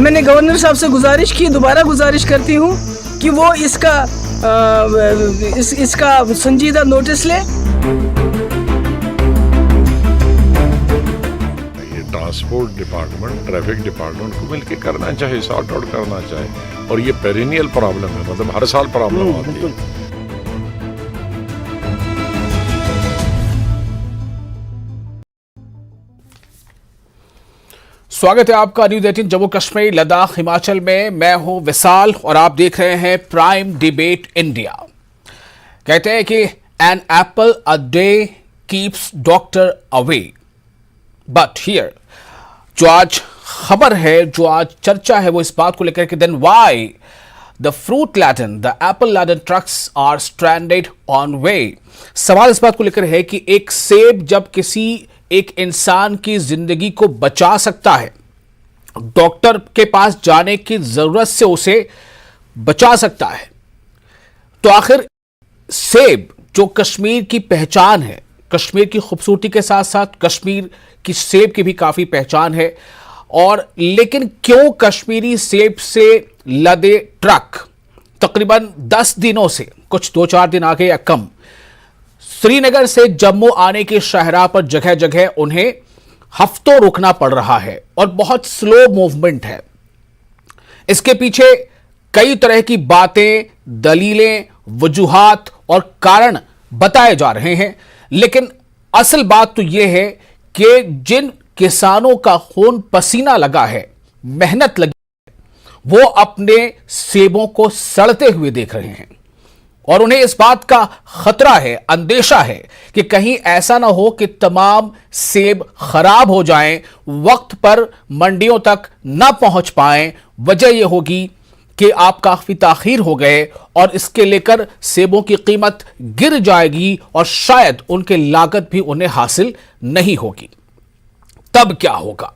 मैंने गवर्नर साहब से गुजारिश की, दोबारा गुजारिश करती हूँ कि वो इसका संजीदा नोटिस ले। ये ट्रांसपोर्ट डिपार्टमेंट, ट्रैफिक डिपार्टमेंट को मिलकर करना चाहिए, सॉर्ट आउट करना चाहिए। और ये पेरिनियल प्रॉब्लम है, मतलब हर साल प्रॉब्लम आती है। स्वागत है आपका न्यूज़ 18 जम्मू कश्मीर लद्दाख हिमाचल में। मैं हूं विशाल और आप देख रहे हैं प्राइम डिबेट इंडिया। कहते हैं कि an apple a day keeps doctor away, but here जो आज खबर है, जो आज चर्चा है, वो इस बात को लेकर के then why the fruit laden, the apple laden trucks are stranded on way. सवाल इस बात को लेकर है कि एक सेब जब किसी एक इंसान की जिंदगी को बचा सकता है, डॉक्टर के पास जाने की जरूरत से उसे बचा सकता है, तो आखिर सेब जो कश्मीर की पहचान है, कश्मीर की खूबसूरती के साथ साथ कश्मीर की सेब की भी काफी पहचान है, और लेकिन क्यों कश्मीरी सेब से लदे ट्रक तकरीबन 10 दिनों से, कुछ 2-4 दिन आगे या कम, श्रीनगर से जम्मू आने के शाहराह पर जगह जगह उन्हें हफ्तों रुकना पड़ रहा है और बहुत स्लो मूवमेंट है। इसके पीछे कई तरह की बातें, दलीलें, वजूहात और कारण बताए जा रहे हैं, लेकिन असल बात तो यह है कि जिन किसानों का खून पसीना लगा है, मेहनत लगी है, वो अपने सेबों को सड़ते हुए देख रहे हैं और उन्हें इस बात का खतरा है, अंदेशा है कि कहीं ऐसा ना हो कि तमाम सेब खराब हो जाएं, वक्त पर मंडियों तक ना पहुंच पाएं। वजह यह होगी कि आप काफी ताखीर हो गए और इसके लेकर सेबों की कीमत गिर जाएगी और शायद उनके लागत भी उन्हें हासिल नहीं होगी। तब क्या होगा?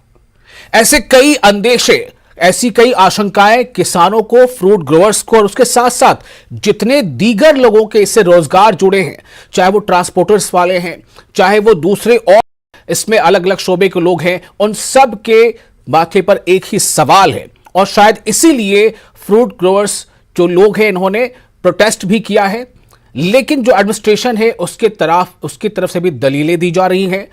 ऐसे कई अंदेशे, ऐसी कई आशंकाएं किसानों को, फ्रूट ग्रोवर्स को और उसके साथ साथ जितने दीगर लोगों के इससे रोजगार जुड़े हैं, चाहे वो ट्रांसपोर्टर्स वाले हैं, चाहे वो दूसरे और इसमें अलग अलग शोबे के लोग हैं, उन सब के माथे पर एक ही सवाल है। और शायद इसीलिए फ्रूट ग्रोवर्स जो लोग हैं, इन्होंने प्रोटेस्ट भी किया है, लेकिन जो एडमिनिस्ट्रेशन है उसकी तरफ से भी दलीलें दी जा रही हैं,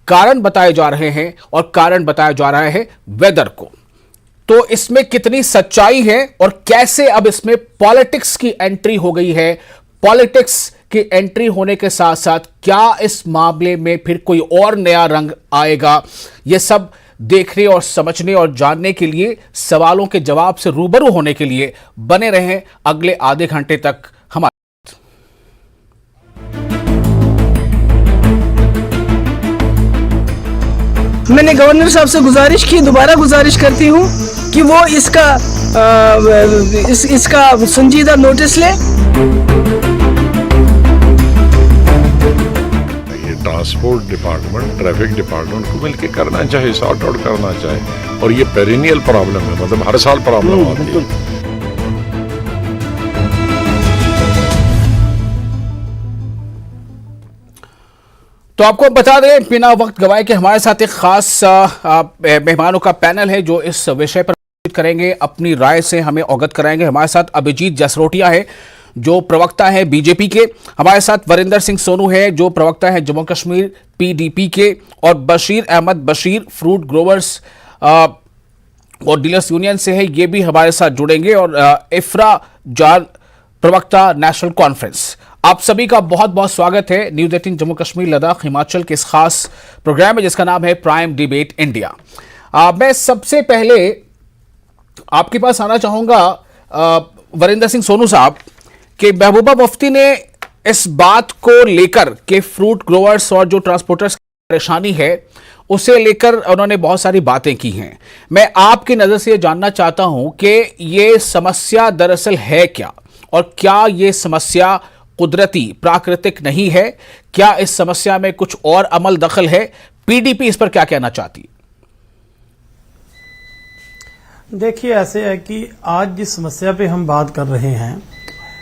कारण बताए जा रहे हैं और कारण बताया जा रहा है वेदर को। तो इसमें कितनी सच्चाई है और कैसे अब इसमें पॉलिटिक्स की एंट्री हो गई है, पॉलिटिक्स की एंट्री होने के साथ साथ क्या इस मामले में फिर कोई और नया रंग आएगा, यह सब देखने और समझने और जानने के लिए, सवालों के जवाब से रूबरू होने के लिए बने रहें अगले आधे घंटे तक हमारे। मैंने गवर्नर साहब से गुजारिश की, दोबारा गुजारिश करती हूँ कि वो इसका संजीदा नोटिस ले। ये ट्रांसपोर्ट डिपार्टमेंट, ट्रैफिक डिपार्टमेंट को मिलकर करना चाहिए, सॉर्ट आउट करना चाहिए। और ये पेरिनियल प्रॉब्लम है, मतलब हर साल प्रॉब्लम आती है। तो आपको बता दें, बिना वक्त गवाए के हमारे साथ एक खास मेहमानों का पैनल है जो इस विषय पर बातचीत करेंगे, अपनी राय से हमें अवगत कराएंगे। हमारे साथ अभिजीत जसरोटिया है जो प्रवक्ता है बीजेपी के, हमारे साथ वरिंदर सिंह सोनू है जो प्रवक्ता है जम्मू कश्मीर पीडीपी के, और बशीर अहमद बशीर फ्रूट ग्रोवर्स और डीलर्स यूनियन से है, ये भी हमारे साथ जुड़ेंगे, और इफ्रा जाल प्रवक्ता नेशनल कॉन्फ्रेंस। आप सभी का बहुत बहुत स्वागत है न्यूज़ 18 जम्मू कश्मीर लद्दाख हिमाचल के इस खास प्रोग्राम में जिसका नाम है प्राइम डिबेट इंडिया। मैं सबसे पहले आपके पास आना चाहूंगा वरिंदर सिंह सोनू साहब कि महबूबा मुफ्ती ने इस बात को लेकर कि फ्रूट ग्रोवर्स और जो ट्रांसपोर्टर्स की परेशानी है उसे लेकर उन्होंने बहुत सारी बातें की हैं। मैं आपकी नज़र से ये जानना चाहता हूं कि ये समस्या दरअसल है क्या, और क्या ये समस्या कुदरती, प्राकृतिक नहीं है? क्या इस समस्या में कुछ और अमल दखल है? पीडीपी इस पर क्या कहना चाहती है? देखिए, ऐसे है कि आज जिस समस्या पे हम बात कर रहे हैं,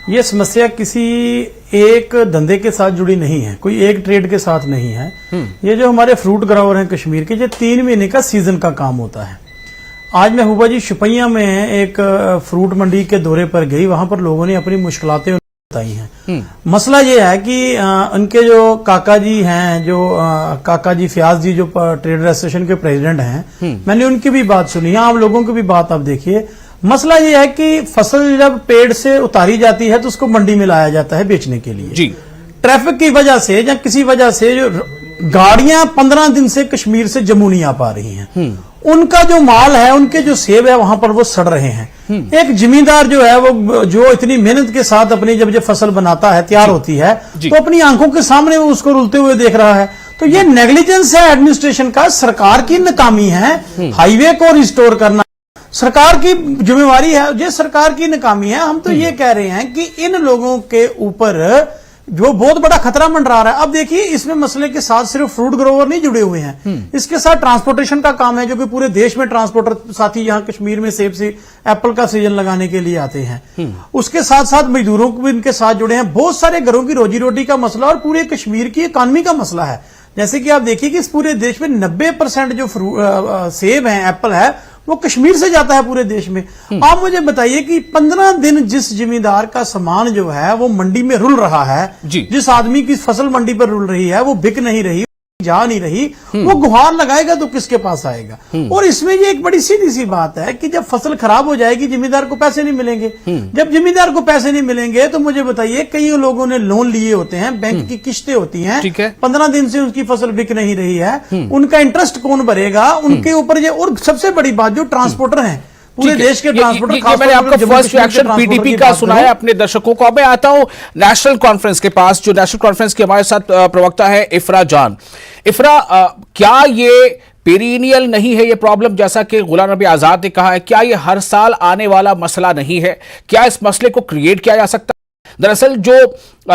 ये समस्या किसी एक धंधे के साथ जुड़ी नहीं है, कोई एक ट्रेड के साथ नहीं है। ये जो हमारे फ्रूट ग्रोवर हैं कश्मीर के, ये 3 महीने का सीजन का काम होता है। आज महबूबा जी शुपैया में एक फ्रूट मंडी के दौरे पर गई, वहां पर लोगों ने अपनी मुश्किलातें बताई हैं। मसला ये है कि उनके जो काका जी हैं, जो काका जी फयाज जी जो ट्रेडर एसोसिएशन के प्रेसिडेंट हैं, मैंने उनकी भी बात सुनी है, आम लोगों की भी बात आप देखिए। मसला ये है कि फसल जब पेड़ से उतारी जाती है तो उसको मंडी में लाया जाता है बेचने के लिए। जी। ट्रैफिक की वजह से या किसी वजह से जो गाड़ियां 15 दिन से कश्मीर से जम्मू नहीं आ पा रही हैं, उनका जो माल है, उनके जो सेब है वहां पर वो सड़ रहे हैं। एक जिमींदार जो है वो जो इतनी मेहनत के साथ अपनी जब फसल बनाता है, तैयार होती है, तो अपनी आंखों के सामने वो उसको रुलते हुए देख रहा है। तो ये नेग्लिजेंस है एडमिनिस्ट्रेशन का, सरकार की नाकामी है। हाईवे को रिस्टोर करना सरकार की जिम्मेवारी है, ये सरकार की नाकामी है। हम तो ये कह रहे हैं कि इन लोगों के ऊपर जो बहुत बड़ा खतरा मंडरा रहा है। अब देखिए, इसमें मसले के साथ सिर्फ फ्रूट ग्रोवर नहीं जुड़े हुए हैं, इसके साथ ट्रांसपोर्टेशन का काम है, जो कि पूरे देश में ट्रांसपोर्टर साथी यहाँ कश्मीर में सेब से एप्पल का सीजन लगाने के लिए आते हैं। उसके साथ साथ मजदूरों को भी इनके साथ जुड़े हैं। बहुत सारे घरों की रोजी रोटी का मसला और पूरे कश्मीर की इकॉनमी का मसला है। जैसे कि आप देखिए कि इस पूरे देश में 90% जो सेब है, एप्पल है, वो कश्मीर से जाता है पूरे देश में। आप मुझे बताइए कि 15 दिन जिस जिमींदार का सामान जो है वो मंडी में रुल रहा है, जिस आदमी की फसल मंडी पर रुल रही है, वो बिक नहीं रही, जा नहीं रही, वो गुहार लगाएगा तो किसके पास आएगा। और इसमें ये एक बड़ी सीधी सी बात है कि जब फसल खराब हो जाएगी, जिमींदार को पैसे नहीं मिलेंगे। जब जिमींदार को पैसे नहीं मिलेंगे तो मुझे बताइए, कई लोगों ने लोन लिए होते हैं, बैंक की किस्तें होती हैं, 15 दिन से उनकी फसल बिक नहीं रही है, उनका इंटरेस्ट कौन भरेगा, उनके ऊपर ये। और सबसे बड़ी बात, जो ट्रांसपोर्टर हैं पूरे देश के ट्रांसपोर्टर, मैंने आपका फर्स्ट रिएक्शन पीडीपी का सुना है अपने दर्शकों को। अब मैं आता हूं नेशनल कॉन्फ्रेंस के पास, जो नेशनल कॉन्फ्रेंस के हमारे साथ प्रवक्ता है इफ्रा जान। इफ्रा, क्या ये पेरिनियल नहीं है ये प्रॉब्लम, जैसा कि गुलाम नबी आजाद ने कहा है? क्या ये हर साल आने वाला मसला नहीं है? क्या इस मसले को क्रिएट किया जा सकता है? दरअसल जो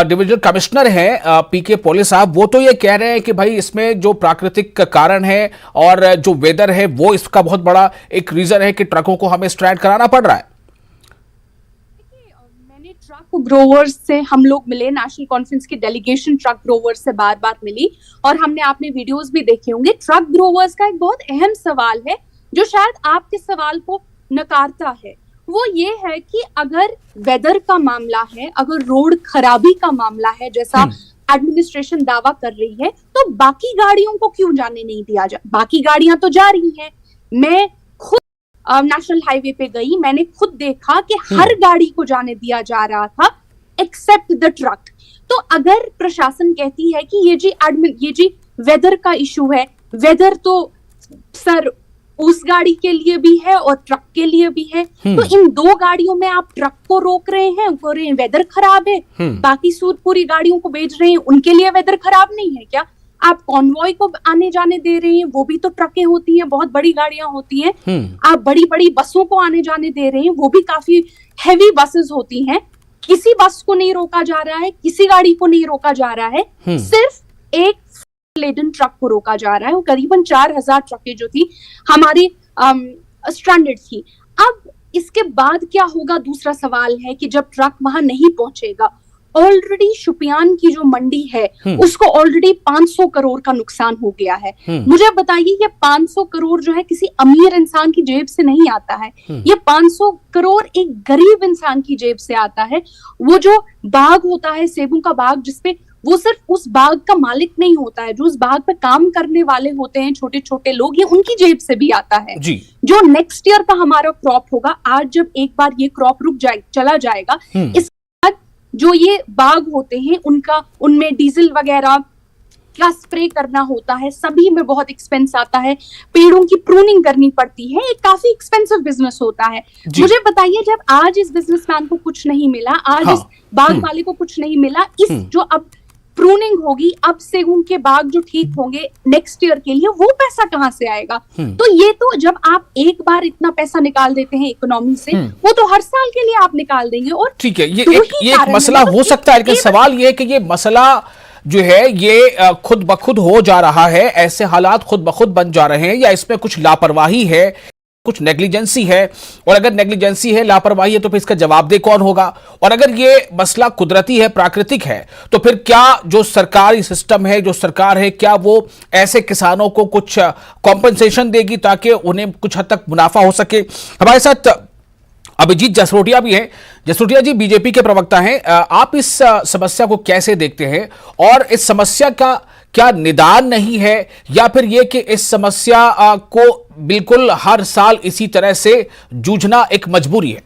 डिविजनल कमिश्नर हैं पीके पोले साहब, वो तो ये कह रहे हैं कि भाई इसमें जो प्राकृतिक कारण है और जो वेदर है, वो इसका बहुत बड़ा एक रीजन है कि ट्रकों को हमें स्ट्राइक कराना पड़ रहा है। मैंने ट्रक ग्रोवर्स से हम लोग मिले, नेशनल कॉन्फ्रेंस की डेलीगेशन ट्रक ग्रोवर्स से बार बार मिली, और हमने आपने वीडियोस भी देखे होंगे। ट्रक ग्रोवर्स का एक बहुत अहम सवाल है जो शायद आपके सवाल को नकारता है, वो ये है कि अगर वेदर का मामला है, अगर रोड खराबी का मामला है, जैसा एडमिनिस्ट्रेशन दावा कर रही है, तो बाकी गाड़ियों को क्यों जाने नहीं दिया जा? बाकी गाड़ियां तो जा रही हैं। मैं खुद नेशनल हाईवे पे गई, मैंने खुद देखा कि हर गाड़ी को जाने दिया जा रहा था एक्सेप्ट द ट्रक। तो अगर प्रशासन कहती है कि ये जी वेदर का इशू है, वेदर तो सर उस गाड़ी के लिए भी है और ट्रक के लिए भी है, तो इन दो गाड़ियों में आप ट्रक को रोक रहे हैं, वेदर खराब है, बाकी पूरी गाड़ियों को भेज रहे हैं, उनके लिए वेदर खराब नहीं है क्या? आप कॉन्वॉय को आने जाने दे रहे हैं, वो भी तो ट्रकें होती हैं, बहुत बड़ी गाड़ियां होती हैं। आप बड़ी बड़ी बसों को आने जाने दे रहे हैं, वो भी काफी हैवी बसेस होती हैं। किसी बस को नहीं रोका जा रहा है, किसी गाड़ी को नहीं रोका जा रहा है, सिर्फ एक लेडन ट्रक को रोका जा रहा है। वो करीबन 4000 ट्रकें जो थी हमारी स्ट्रैंडेड थी। अब इसके बाद क्या होगा, दूसरा सवाल है कि जब ट्रक वहां नहीं पहुंचेगा, ऑलरेडी शुपियान की जो मंडी है उसको ऑलरेडी 500 करोड़ का नुकसान हो गया है। मुझे बताइए, ये 500 करोड़ जो है किसी अमीर इंसान की जेब से नहीं आता है, ये 500 करोड़ एक गरीब इंसान की जेब से आता है। वो जो बाग होता है, सेबों का बाग, जिसपे वो सिर्फ उस बाग का मालिक नहीं होता है, जो उस बाग पे काम करने वाले होते हैं, छोटे छोटे लोग, ये उनकी जेब से भी आता है। जो नेक्स्ट ईयर का हमारा क्रॉप होगा, आज जब एक बार ये क्रॉप चला जाएगा, इसके बाद जो ये बाग होते हैं उनमें डीजल वगैरह का स्प्रे करना होता है, सभी में बहुत एक्सपेंस आता है, पेड़ों की प्रूनिंग करनी पड़ती है, एक काफी एक्सपेंसिव बिजनेस होता है। मुझे बताइए, जब आज इस बिजनेसमैन को कुछ नहीं मिला, आज इस बाग वाले को कुछ नहीं मिला, इस जो अब प्रूनिंग होगी, अब से उनके बाग जो ठीक होंगे नेक्स्ट ईयर के लिए, वो पैसा कहां से आएगा? तो ये तो जब आप एक बार इतना पैसा निकाल देते हैं इकोनॉमी से, वो तो हर साल के लिए आप निकाल देंगे। और ठीक है, ये एक मसला हो सकता है, लेकिन सवाल ये है कि ये मसला जो है ये खुद ब खुद हो जा रहा है, ऐसे हालात खुद ब खुद बन जा रहे हैं, या इसमें कुछ लापरवाही है? कुछ नेग्लिजेंसी है, और अगर नेग्लिजेंसी है, लापरवाही है, तो फिर इसका जवाबदेह कौन होगा? और अगर ये मसला कुदरती है, प्राकृतिक है, तो फिर क्या जो सरकारी सिस्टम है, जो सरकार है, क्या वो ऐसे किसानों को कुछ कॉम्पनसेशन देगी ताकि उन्हें कुछ हद तक मुनाफा हो सके? हमारे साथ अभिजीत जसरोटिया भी हैं। जसरोटिया जी बीजेपी के प्रवक्ता हैं। आप इस समस्या को कैसे देखते हैं, और इस समस्या का क्या निदान नहीं है, या फिर यह कि इस समस्या को बिल्कुल हर साल इसी तरह से जूझना एक मजबूरी है?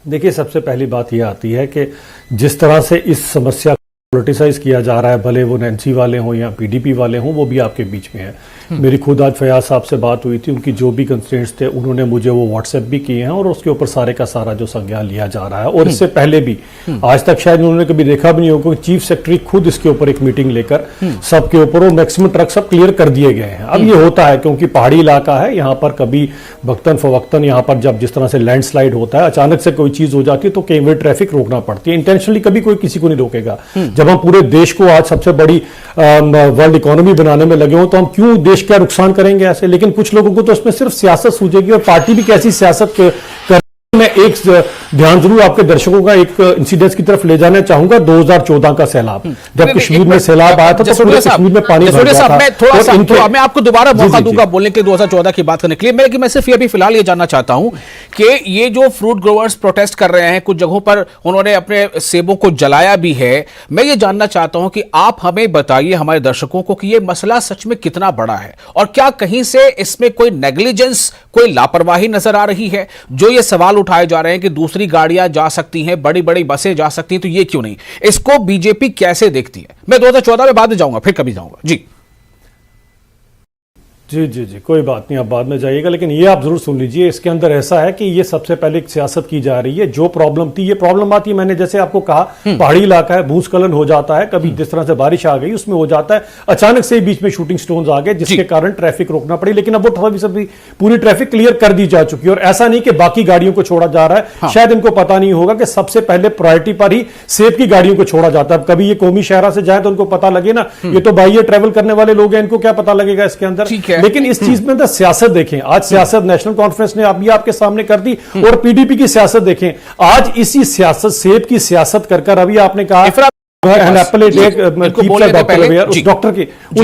देखिए, सबसे पहली बात यह आती है कि जिस तरह से इस समस्या पॉलिटिसाइज किया जा रहा है, भले वो एनसी वाले हों या पीडीपी वाले हों, वो भी आपके बीच में है। मेरी खुद आज फयाज साहब से बात हुई थी, उनकी जो भी कंस्ट्रेंट्स थे उन्होंने मुझे वो व्हाट्सएप भी किए हैं, और उसके ऊपर सारे का सारा जो संज्ञान लिया जा रहा है। और इससे पहले भी आज तक शायद उन्होंने कभी देखा भी नहीं होगा, चीफ सेक्रेटरी खुद इसके ऊपर एक मीटिंग लेकर सबके ऊपर वो मैक्सिमम ट्रक सब क्लियर कर दिए गए हैं। अब ये होता है क्योंकि पहाड़ी इलाका है, यहाँ पर कभी वक्तन फवक्तन यहाँ पर जब जिस तरह से लैंडस्लाइड होता है, अचानक से कोई चीज हो जाती है तो कई बार ट्रैफिक रोकना पड़ती है। इंटेंशनली कभी कोई किसी को नहीं रोकेगा। जब हम पूरे देश को आज सबसे बड़ी वर्ल्ड इकोनॉमी बनाने में लगे हो, तो हम क्यों देश का नुकसान करेंगे ऐसे? लेकिन कुछ लोगों को तो इसमें सिर्फ सियासत सूझेगी, और पार्टी भी कैसी सियासत कर। मैं एक ध्यान जरूर आपके दर्शकों का एक इंसिडेंस की तरफ ले जाना चाहूंगा। 2014 का सैलाब, जब कश्मीर में सैलाब आया था तो पूरे कश्मीर में पानी भर गया था। मैं आपको दोबारा मौका दूंगा बोलने के लिए 2014 की बात करने के लिए। मैं सिर्फ ये भी फिलहाल ये जानना चाहता हूं कि ये जो फ्रूट ग्रोवर्स प्रोटेस्ट कर रहे हैं, कुछ जगहों पर उन्होंने अपने सेबों को जलाया भी है। मैं ये जानना चाहता हूं कि आप हमें बताइए, हमारे दर्शकों को, कि ये मसला सच में कितना बड़ा है, और क्या कहीं से इसमें कोई नेग्लिजेंस, कोई लापरवाही नजर आ रही है? जो ये सवाल उठाए जा रहे हैं कि दूसरी गाड़ियां जा सकती हैं, बड़ी बड़ी बसें जा सकती हैं, तो ये क्यों नहीं? इसको बीजेपी कैसे देखती है? मैं 2014 में बाद में जाऊंगा, फिर कभी जाऊंगा। जी जी जी जी, कोई बात नहीं, आप बाद में जाइएगा, लेकिन ये आप जरूर सुन लीजिए। इसके अंदर ऐसा है कि ये सबसे पहले एक सियासत की जा रही है। जो प्रॉब्लम थी, ये प्रॉब्लम आती है, मैंने जैसे आपको कहा, पहाड़ी इलाका है, भूस्खलन हो जाता है, कभी जिस तरह से बारिश आ गई उसमें हो जाता है, अचानक से बीच में शूटिंग स्टोन्स आ गए, जिसके कारण ट्रैफिक रोकना पड़ी। लेकिन अब वो सभी पूरी ट्रैफिक क्लियर कर दी जा चुकी है, और ऐसा नहीं कि बाकी गाड़ियों को छोड़ा जा रहा है। शायद इनको पता नहीं होगा कि सबसे पहले प्रायोरिटी पर ही सेब की गाड़ियों को छोड़ा जाता है। कभी ये कौमी शहरा से जाए तो उनको पता लगे ना, ये तो बाहर ट्रैवल करने वाले लोग हैं, इनको क्या पता लगेगा इसके अंदर? लेकिन इस चीज में सियासत देखें, आज सियासत नेशनल कॉन्फ्रेंस ने अभी आपके सामने कर दी, और पीडीपी की सियासत देखें। आज इसी सियासत, सेब की सियासत कर अभी आपने कहा उस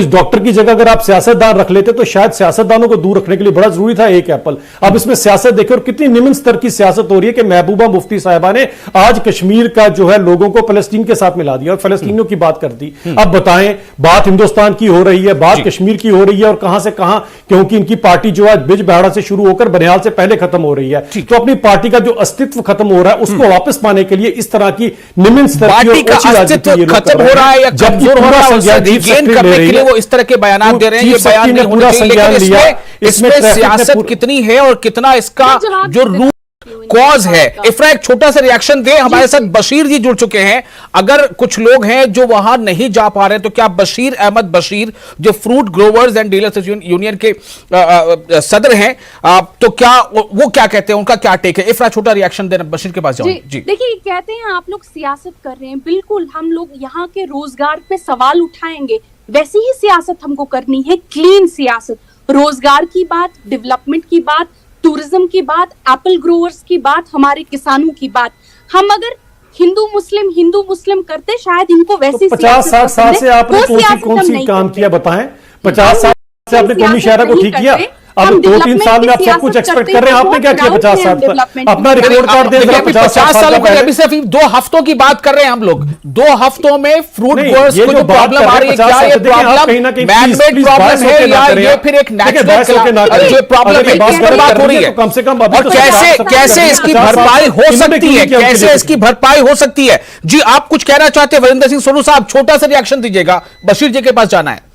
डॉक्टर की जगह अगर आप सियासतदान रख लेते तो शायद सियासतदानों को दूर रखने के लिए बड़ा जरूरी था एक एप्पल। अब इसमें सियासत देखिए, और कितनी निम्न स्तर की सियासत हो रही है कि महबूबा मुफ्ती साहिबा ने आज कश्मीर का जो है लोगों को फलस्तीन के साथ मिला दिया और फलस्तीनियों की बात कर दी। अब बताएं, बात हिंदुस्तान की हो रही है, बात कश्मीर की हो रही है, और कहां से कहां, क्योंकि इनकी पार्टी जो है बिजबेहाड़ा से शुरू होकर बनिहाल से पहले खत्म हो रही है। तो अपनी पार्टी का जो अस्तित्व खत्म हो रहा है उसको वापस पाने के लिए इस तरह की निम्न स्तर की खत्म हो रहा है या कमजोर हो रहा है, उसे रीगेन करने के लिए वो इस तरह के बयान दे रहे हैं। ये बयान नहीं होने चाहिए, लेकिन इसमें सियासत कितनी है और कितना इसका जो रूट कॉज है। इफ्रा एक छोटा सा रिएक्शन दे। हमारे साथ बशीर जी जुड़ चुके हैं। अगर कुछ लोग हैं जो वहां नहीं जा पा रहे, तो क्या बशीर अहमद बशीर, जो fruit growers and dealers union के सदर हैं, तो क्या वो क्या कहते हैं, उनका क्या टेक है? इफ्रा छोटा रिएक्शन देना, बशीर के पास जाओ। जी देखिए, कहते हैं आप लोग सियासत कर रहे हैं। बिल्कुल, हम लोग यहाँ के रोजगार पे सवाल उठाएंगे, वैसी ही सियासत हमको करनी है, क्लीन सियासत। रोजगार की बात, डेवलपमेंट की बात, टूरिज्म की बात, एप्पल ग्रोवर्स की बात, हमारे किसानों की बात। हम अगर हिंदू मुस्लिम करते, शायद इनको वैसी 50-60 साल से आपने कौन सी काम किया बताएं? 50 साल से आपने कौमी शहरा को ठीक किया? अब 2-3 साल में आप सब कुछ एक्सपेक्ट कर रहे हैं। आपने क्या किया 50 साल तक? अपना रिपोर्ट कार्ड दे। 50 सालों को अभी सिर्फ 2 हफ्तों की बात कर रहे हैं हम लोग। 2 हफ्तों में फ्रूट ग्रोवर्स को जो प्रॉब्लम आ रही है, क्या ये प्रॉब्लम मैनमेड प्रॉब्लम है या ये फिर एक नेचुरल जो प्रॉब्लम है, बात हो रही है? कम से कम और कैसे इसकी भरपाई हो सकती है? कैसे इसकी भरपाई हो सकती है? जी, आप कुछ कहना चाहते हैं वरिंदर सिंह सोनू साहब? छोटा सा रिएक्शन दीजिएगा, बशीर जी के पास जाना है।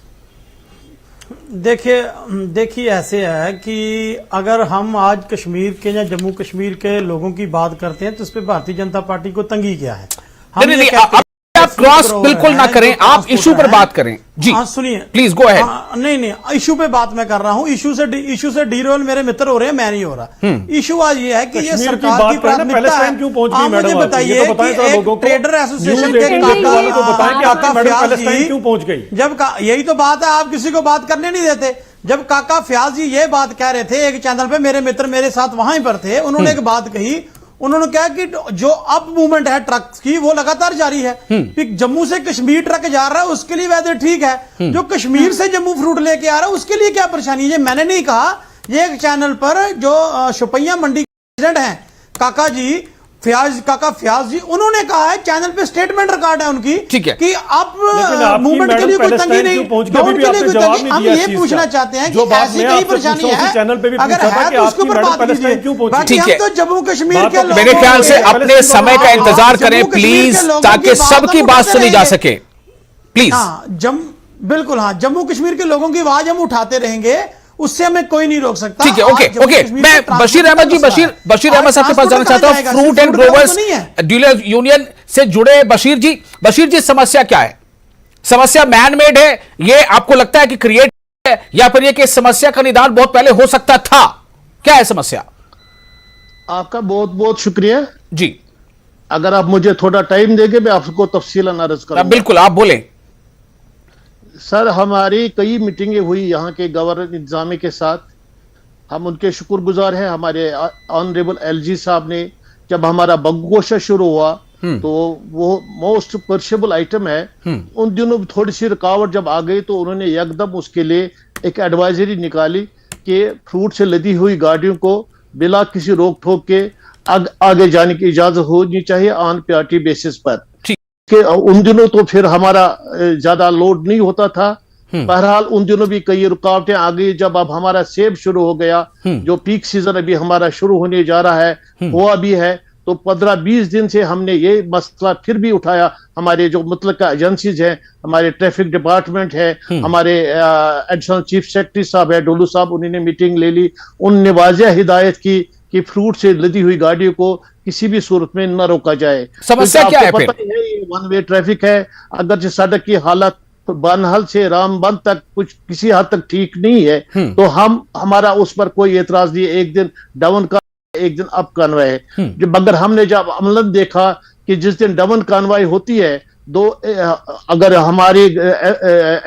देखिए ऐसे है कि अगर हम आज कश्मीर के या जम्मू कश्मीर के लोगों की बात करते हैं तो इस पे भारतीय जनता पार्टी को तंगी क्या है? नहीं, आप क्रॉस बिल्कुल ना करें, आप इशू पर बात करें। जी सुनिए, प्लीज गो अहेड। नहीं, इशू पे बात मैं कर रहा हूँ। इशू से डीरोल मेरे मित्र हो रहे हैं, मैं नहीं हो रहा। इशू आज ये है कि ये सरकार की प्राथमिकता है। आप मुझे बताइए कि ट्रेडर एसोसिएशन के काका क्यों पहुंच गई? जब यही तो बात है, आप किसी को बात करने नहीं देते। जब काका फयाज जी ये बात कह रहे थे एक चैनल पे, मेरे मित्र मेरे साथ वहां पर थे, उन्होंने एक बात कही, उन्होंने कहा कि जो अप मूवमेंट है ट्रक की वो लगातार जारी है। जम्मू से कश्मीर ट्रक जा रहा है उसके लिए वैसे ठीक है, जो कश्मीर से जम्मू फ्रूट लेके आ रहा है उसके लिए क्या परेशानी है? मैंने नहीं कहा, ये एक चैनल पर जो शुपैया मंडी के प्रेसिडेंट हैं काका जी काका फयाज जी, उन्होंने कहा है, चैनल पे स्टेटमेंट रिकॉर्ड है उनकी, ठीक है, कि आप मूवमेंट के लिए कोई तंगी नहीं, डाउन के लिए कोई तंगी। हम ये पूछना चाहते हैं कि ऐसी कई परेशानी है, अगर है तो उसके ऊपर बात कीजिए। बाकी हम तो जम्मू कश्मीर के लोग, मेरे ख्याल से अपने समय का इंतजार करें प्लीज, ताकि सबकी बात सुनी जा सके, प्लीज। बिल्कुल हाँ, जम्मू कश्मीर के लोगों की आवाज हम उठाते रहेंगे, उससे हमें कोई नहीं रोक सकता। ठीक है, ओके। मैं बशीर अहमद जी, बशीर अहमद साहब के पास जाना चाहता हूं, fruit and growers dealer union से जुड़े बशीर जी, समस्या क्या है? समस्या मैन मेड है, ये आपको लगता है कि क्रिएट है, या फिर ये कि समस्या का निदान बहुत पहले हो सकता था? क्या है समस्या? आपका बहुत बहुत शुक्रिया जी। अगर आप मुझे थोड़ा टाइम देंगे मैं आपको तफसीलन अर्ज करूंगा। बिल्कुल, आप बोलें। सर, हमारी कई मीटिंगें हुई यहाँ के गवर्नर इंतजामी के साथ, हम उनके शुक्रगुजार हैं। हमारे ऑनरेबल एलजी साहब ने, जब हमारा बगोशा शुरू हुआ तो वो मोस्ट पर्शेबल आइटम है, उन दिनों थोड़ी सी रुकावट जब आ गई तो उन्होंने एकदम उसके लिए एक एडवाइजरी निकाली कि फ्रूट से लदी हुई गाड़ियों को बिना किसी रोक टोक के आगे जाने की इजाजत होनी चाहिए ऑन प्रायोरिटी बेसिस पर। कि उन दिनों तो फिर हमारा ज्यादा लोड नहीं होता था। बहरहाल उन दिनों भी कई रुकावटें आ गई। जब अब हमारा सेब शुरू हो गया, जो पीक सीजन अभी हमारा शुरू होने जा रहा है, हुआ भी है, तो 15-20 दिन से हमने ये मसला फिर भी उठाया। हमारे जो मुतलका एजेंसीज हैं, हमारे ट्रैफिक डिपार्टमेंट है, हमारे एडिशनल चीफ सेक्रेटरी साहब है डोलू साहब, उन्होंने मीटिंग ले ली। उनने वाज़ेह हिदायत की कि फ्रूट से लदी हुई गाड़ियों को किसी भी सूरत में न रोका जाए। समस्या क्या है? पता ही है ये वन वे ट्रैफिक है। अगर जो सड़क की हालत बनहल से रामबन तक कुछ किसी हद तक ठीक नहीं है, तो हमारा उस पर कोई एतराज नहीं। एक दिन डाउन का, एक दिन अप कानवाई है। जब अगर हमने जब अमलन देखा कि जिस दिन डाउन कानवाई होती है, अगर हमारे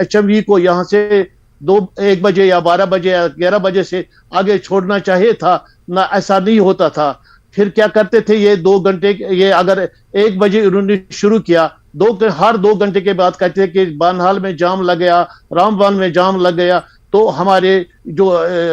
HMV को यहाँ से 1 बजे या 12 बजे या 11 बजे से आगे छोड़ना चाहिए था ना, ऐसा नहीं होता था। फिर क्या करते थे, ये 2 घंटे, ये अगर 1 बजे उन्होंने शुरू किया, हर 2 घंटे के बाद कहते थे कि बानहाल में जाम लग गया, रामबान में जाम लग गया, तो हमारे जो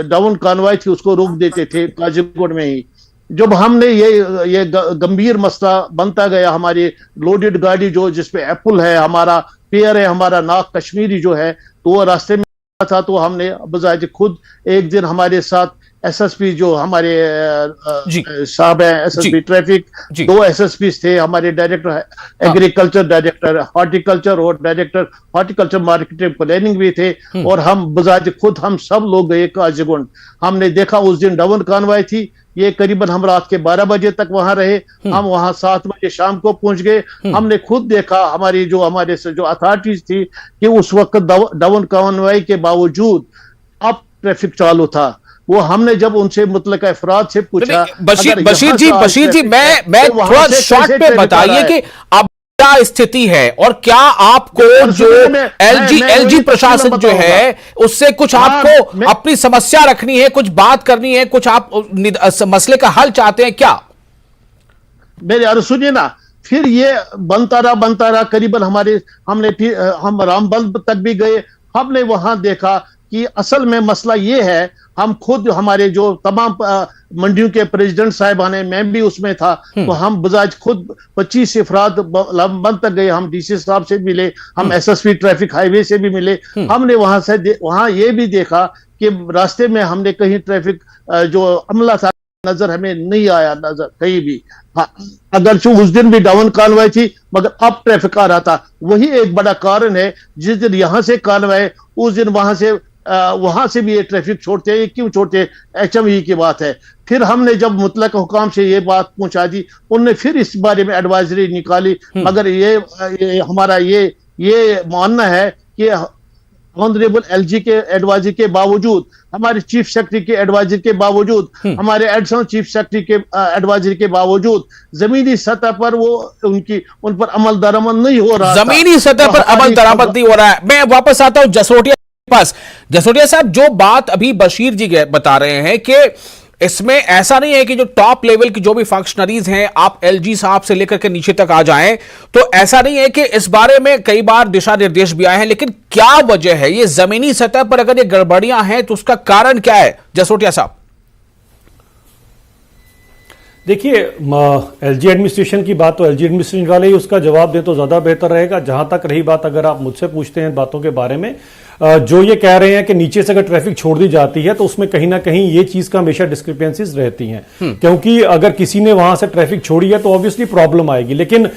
डाउन कानवाई थी उसको रोक देते थे काजीकोट में ही। जब हमने ये गंभीर मसला बनता गया, हमारी लोडेड गाड़ी जो जिसपे एप्पल है, हमारा पेयर है, हमारा नाक कश्मीरी जो है, तो वो रास्ते में था, तो हमने बजाय खुद एक दिन हमारे साथ SSP जो हमारे साहब हैं, SSP ट्रैफिक, 2 SSP थे, हमारे डायरेक्टर एग्रीकल्चर, डायरेक्टर हॉर्टिकल्चर और डायरेक्टर हॉर्टिकल्चर मार्केटिंग प्लानिंग भी थे, और हम बजाय खुद हम सब लोग गए काजीगुंड। हमने देखा उस दिन डाउन कानवाई थी, ये करीबन हम रात के 12 बजे तक वहां रहे, हम वहां 7 बजे शाम को पहुंच गए। हमने खुद देखा, हमारे जो अथॉरिटीज थी, कि उस वक्त डाउन कानवाई के बावजूद अब ट्रैफिक चालू था। वो हमने जब उनसे मुतलक अफराद से पूछा, बशीर जी मैं थोड़ा शॉर्ट पे बताइए कि अब क्या स्थिति है, और क्या आपको जो LG प्रशासन जो है उससे कुछ आपको अपनी समस्या रखनी है, कुछ बात करनी है, कुछ आप मसले का हल चाहते हैं क्या? मेरे यार सुनिए ना, फिर ये बनता रहा करीबन हम रामबन तक भी गए। हमने वहां देखा कि असल में मसला ये है, हम खुद हमारे जो तमाम मंडियों के प्रेसिडेंट साहिबान हैं, मैं भी उसमें था, तो हम बजाज खुद 25 अफराद रामबन तक गए। हम DC साहब से मिले, हम SSP ट्रैफिक हाईवे से भी मिले। हमने वहां ये भी देखा कि रास्ते में हमने कहीं ट्रैफिक जो अमला था नजर हमें नहीं आया, नजर कहीं भी। अगर उस दिन भी डाउन कानवाई थी, मगर अब ट्रैफिक आ रहा था। वही एक बड़ा कारण है, जिस दिन यहां से कानवाई, उस दिन वहां से भी ये ट्रैफिक छोड़ते हैं। ये क्यों छोड़ते हैं? HMV की बात है। फिर हमने जब मुतलक हुकाम से ये बात पहुंचा दी, उनने फिर इस बारे में एडवाइजरी निकाली, मगर ये हमारा ये मानना है कि ऑनरेबल LG के एडवाइजरी के बावजूद, हमारे चीफ सेक्रेटरी के एडवाइजरी के बावजूद, हमारे एडिशनल चीफ सेक्रेटरी के एडवाइजरी के बावजूद, जमीनी सतह पर उन पर अमल दरामद नहीं हो रहा। जमीनी सतह पर अमल दरामद नहीं हो रहा है। मैं वापस आता हूं जसरोटिया पास जसोटिया साहब, जो बात अभी बशीर जी बता रहे हैं कि इसमें ऐसा नहीं है कि जो टॉप लेवल की जो भी फंक्शनरीज हैं, आप एलजी साहब से लेकर के नीचे तक आ जाएं, तो ऐसा नहीं है कि इस बारे में कई बार दिशा निर्देश भी आए हैं, लेकिन क्या वजह है ये जमीनी सतह पर अगर ये गड़बड़ियां हैं तो उसका कारण क्या है जसोटिया साहब? देखिए, एलजी एडमिनिस्ट्रेशन की बात तो एलजी एडमिनिस्ट्रेशन वाले ही उसका जवाब दे तो ज्यादा बेहतर रहेगा। जहां तक रही बात, अगर आप मुझसे पूछते हैं बातों के बारे में, जो ये कह रहे हैं कि नीचे से अगर ट्रैफिक छोड़ दी जाती है तो उसमें कहीं ना कहीं ये चीज का हमेशा डिस्क्रिपेंसीज रहती हैं, क्योंकि अगर किसी ने वहां से ट्रैफिक छोड़ी है तो ऑब्वियसली प्रॉब्लम आएगी, लेकिन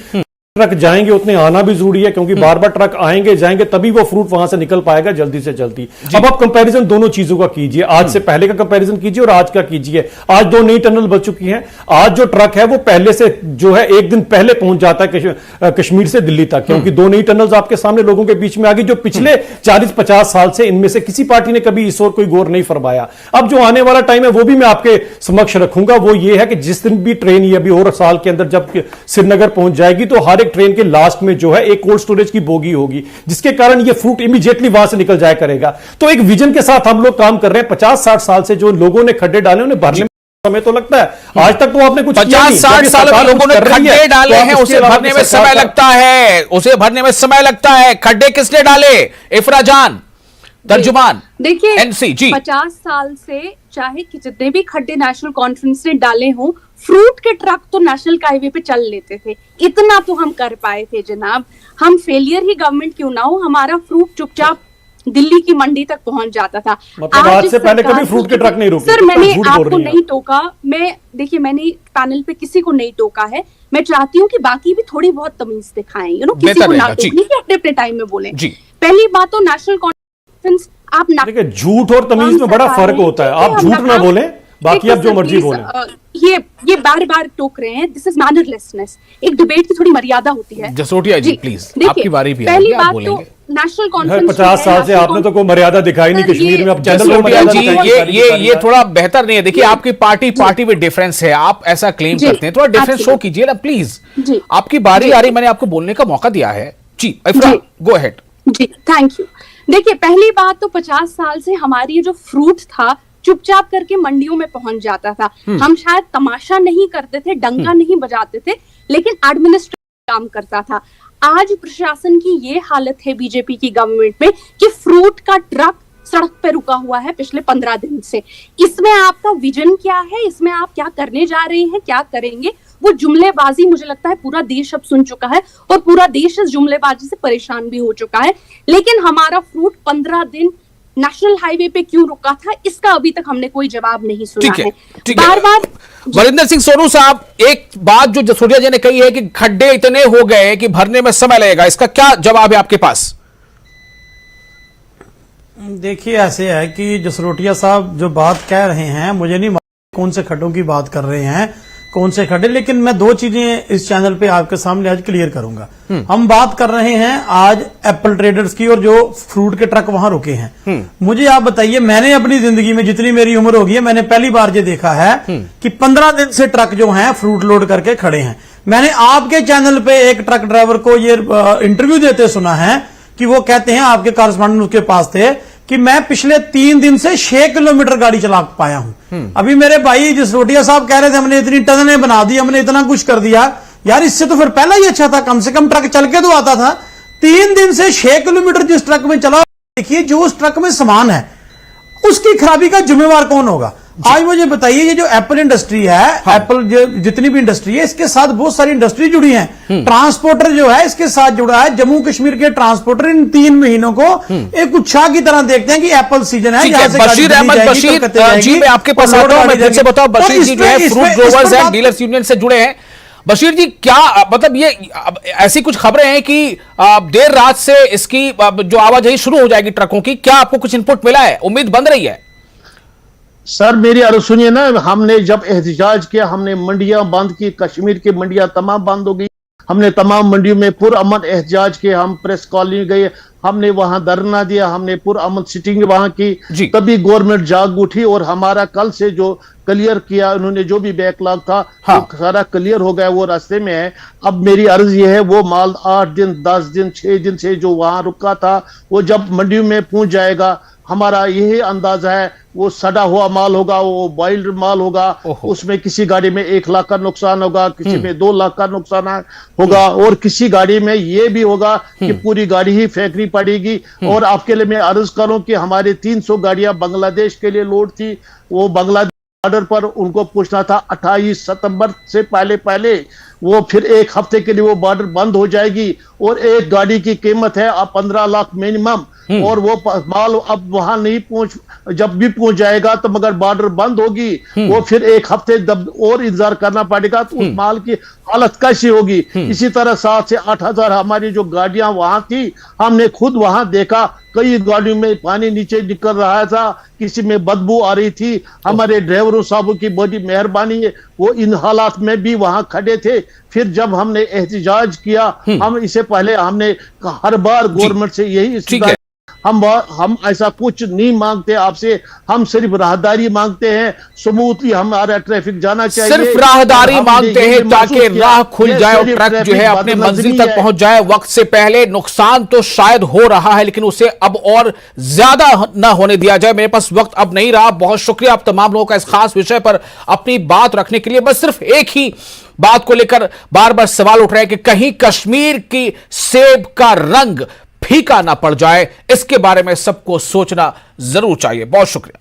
ट्रक जाएंगे उतने आना भी जरूरी है, क्योंकि बार बार ट्रक आएंगे जाएंगे तभी वो फ्रूट वहां से निकल पाएगा जल्दी से जल्दी। अब आप कंपैरिजन दोनों चीजों का कीजिए, आज से पहले का कंपैरिजन कीजिए और आज का कीजिए। आज 2 नई टनल बन चुकी हैं। आज जो ट्रक है वो पहले से जो है 1 दिन पहले पहुंच जाता है कश्मीर से दिल्ली तक, क्योंकि 2 नई टनल्स आपके सामने लोगों के बीच में आ गई, जो पिछले 40-50 साल से इनमें से किसी पार्टी ने कभी इस ओर कोई गौर नहीं फरमाया। अब जो आने वाला टाइम है वो भी मैं आपके समक्ष रखूंगा, वो ये है कि जिस दिन भी ट्रेन ये अभी और साल के अंदर जब श्रीनगर पहुंच जाएगी तो हर एक ट्रेन के लास्ट में जो है एक कोल्ड स्टोरेज की बोगी होगी, जिसके कारण ये फ्रूट इमीडिएटली वहां से निकल जाया करेगा। तो एक विजन के साथ हम लोग काम कर रहे हैं। 50-60 साल से जो लोगों ने खड्डे डाले उन्हें भरने में समय तो लगता है, आज तक तो आपने कुछ 50-60 साल में लोगों ने खड्डे डाले हैं, उसे भरने में समय लगता है, उसे भरने में समय लगता है। खड्डे किसने डाले? इफ्रा जान, तर्जुमान देखिए एनसी जी। 50 साल से चाहे कि जितने भी खड्डे नेशनल कॉन्फ्रेंस ने डाले हों, फ्रूट के ट्रक तो नेशनल हाईवे पे चल लेते थे, इतना तो हम कर पाए थे जनाब। हम फेलियर ही गवर्नमेंट क्यों ना हो, हमारा फ्रूट चुपचाप दिल्ली की मंडी तक पहुंच जाता था। मतलब आज से पहले कभी फ्रूट के ट्रक नहीं रुके? सर, मैंने आपको नहीं टोका, देखिए मैंने पैनल पे किसी को नहीं टोका है। मैं चाहती हूँ कि बाकी भी थोड़ी बहुत तमीज दिखाएं, किसी को ना टोकने की, अपने अपने टाइम में बोले। पहली बात तो नेशनल कॉन्फ्रेंस आप ना, देखिए झूठ और तमीज में बड़ा फर्क होता है। आप झूठ ना बोले, बाकी आप जो मर्जी बोले। ये बार बार टोक रहे हैं, दिस इज मैनरलेसनेस। एक डिबेट की थोड़ी मर्यादा होती है। जसोटिया जी प्लीज, आपकी बारी भी पहली आएगी, आप बात बोलेंगे। तो नेशनल कॉन्फ्रेंस 50 साल से आपने तो कोई मर्यादा दिखाई नहीं कश्मीर में। अब जसोटिया जी ये थोड़ा बेहतर नहीं है। देखिए आपकी पार्टी में डिफरेंस है, आप ऐसा क्लेम करते हैं, थोड़ा डिफरेंस शो कीजिए ना प्लीज। आपकी बारी आ रही, मैंने आपको बोलने का मौका दिया है जी। Ifra, go ahead ji. Thank you. देखिए पहली बात तो 50 साल से हमारी ये जो फ्रूट था चुपचाप करके मंडियों में पहुंच जाता था। हम शायद तमाशा नहीं करते थे, डंका नहीं बजाते थे, लेकिन एडमिनिस्ट्रेटिव काम करता था। आज प्रशासन की ये हालत है बीजेपी की गवर्नमेंट में कि फ्रूट का ट्रक सड़क पे रुका हुआ है पिछले 15 दिन से। इसमें आपका विजन क्या है? इसमें आप क्या करने जा रहे हैं, क्या करेंगे? वो जुमलेबाजी मुझे लगता है पूरा देश अब सुन चुका है और पूरा देश इस जुमलेबाजी से परेशान भी हो चुका है। लेकिन हमारा फ्रूट 15 दिन नेशनल हाईवे पे क्यों रुका था, इसका अभी तक हमने कोई जवाब नहीं सुना है। बार-बार वरिंदर सिंह सोनू साहब, एक बात जो जसोटिया जी ने कही है कि खड्डे इतने हो गए कि भरने में समय लगेगा, इसका क्या जवाब है आपके पास? देखिए ऐसे है कि जसरोटिया साहब जो बात कह रहे हैं, मुझे नहीं मालूम कौन से खड्डों की बात कर रहे हैं, कौन से खड्डे, लेकिन मैं 2 चीजें इस चैनल पे आपके सामने आज क्लियर करूंगा। हम बात कर रहे हैं आज एप्पल ट्रेडर्स की और जो फ्रूट के ट्रक वहां रुके हैं। मुझे आप बताइए, मैंने अपनी जिंदगी में जितनी मेरी उम्र होगी है, मैंने पहली बार ये देखा है कि 15 दिन से ट्रक जो हैं फ्रूट लोड करके खड़े हैं। मैंने आपके चैनल पे एक ट्रक ड्राइवर को ये इंटरव्यू देते सुना है कि वो कहते हैं, आपके कॉरेस्पॉन्डेंट उसके पास थे, कि मैं पिछले 3 दिन से 6 किलोमीटर गाड़ी चला पाया हूं। अभी मेरे भाई जसरोटिया साहब कह रहे थे हमने इतनी टनलें बना दी, हमने इतना कुछ कर दिया। यार इससे तो फिर पहला ही अच्छा था, कम से कम ट्रक चल के तो आता था। 3 दिन से 6 किलोमीटर जिस ट्रक में चला, देखिए जो उस ट्रक में सामान है उसकी खराबी का जिम्मेवार कौन होगा? आज मुझे बताइए, ये जो एप्पल इंडस्ट्री है, एप्पल जितनी भी इंडस्ट्री है, इसके साथ बहुत सारी इंडस्ट्री जुड़ी है। ट्रांसपोर्टर जो है इसके साथ जुड़ा है। जम्मू कश्मीर के ट्रांसपोर्टर इन 3 महीनों को एक उत्साह की तरह देखते हैं कि एप्पल सीजन है। बशीर अहमद बशीर जी, मैं आपके पास आता हूं। मैं फिर से बताऊं, बशीर जी जो है fruit growers and dealers union से जुड़े हैं। बशीर जी, क्या मतलब ये ऐसी कुछ खबरें हैं कि देर रात से इसकी जो आवाजाही शुरू हो जाएगी ट्रकों की, क्या आपको कुछ इनपुट मिला है? उम्मीद बन रही है? सर मेरी अर्ज सुनिए ना, हमने जब एहतजाज किया, हमने मंडियां बंद की, कश्मीर की मंडियां तमाम बंद हो गई। हमने तमाम मंडियों में पुरअमन एहतजाज किए, हम प्रेस कॉलोनी गए, हमने वहां धरना दिया, हमने पुरअमन सिटिंग वहां की, तभी गवर्नमेंट जाग उठी और हमारा कल से जो क्लियर किया उन्होंने, जो भी बैकलॉग था वो सारा क्लियर हो गया, वो रास्ते में है। अब मेरी अर्ज ये है, वो माल 8 दिन 10 दिन 6 दिन से जो वहां रुका था, वो जब मंडियों में पहुंच जाएगा, हमारा यही अंदाजा है वो सड़ा हुआ माल होगा, वो बॉइल्ड माल होगा, उसमें किसी गाड़ी में 1 लाख का नुकसान होगा, किसी में 2 लाख का नुकसान होगा, और किसी गाड़ी में ये भी होगा कि पूरी गाड़ी ही फेंकनी पड़ेगी। और आपके लिए मैं अर्ज करूं कि हमारे 300 गाड़ियां बांग्लादेश के लिए लोड थी, वो बांग्लादेश बॉर्डर पर उनको पूछना था 28 सितंबर से पहले वो फिर 1 हफ्ते के लिए वो बॉर्डर बंद हो जाएगी, और एक गाड़ी की कीमत है अब 15 लाख मिनिमम, और वो माल अब वहां नहीं जब भी पहुंच जाएगा तो मगर बॉर्डर बंद होगी, वो फिर 1 हफ्ते और इंतजार करना पड़ेगा, तो उस माल की हालत कैसी होगी। इसी तरह 7 से 8 हजार हमारी जो गाड़ियां वहां थी, हमने खुद वहां देखा, कई गाड़ियों में पानी नीचे निकल रहा था, किसी में बदबू आ रही थी। हमारे ड्राइवरों साहबों की बड़ी मेहरबानी है, वो इन हालात में भी वहां खड़े थे। फिर जब हमने एहतजाज किया, हम इससे पहले हमने हर बार गवर्नमेंट से यही हम ऐसा कुछ नहीं मांगते आपसे, हम सिर्फ राहदारी मांगते हैं, स्मूथली हमारा ट्रैफिक जाना चाहिए, सिर्फ राहदारी मांगते हैं ताकि राह खुल जाए और ट्रक जो है अपने मंजिल तक पहुंच जाए वक्त से पहले। नुकसान तो शायद हो रहा है, लेकिन उसे अब और ज्यादा न होने दिया जाए। मेरे पास वक्त अब नहीं रहा। बहुत शुक्रिया आप तमाम लोगों का इस खास विषय पर अपनी बात रखने के लिए। बस सिर्फ एक ही बात को लेकर बार बार सवाल उठ रहे हैं कि कहीं कश्मीर की सेब का रंग फीका ना पड़ जाए, इसके बारे में सबको सोचना जरूर चाहिए। बहुत शुक्रिया।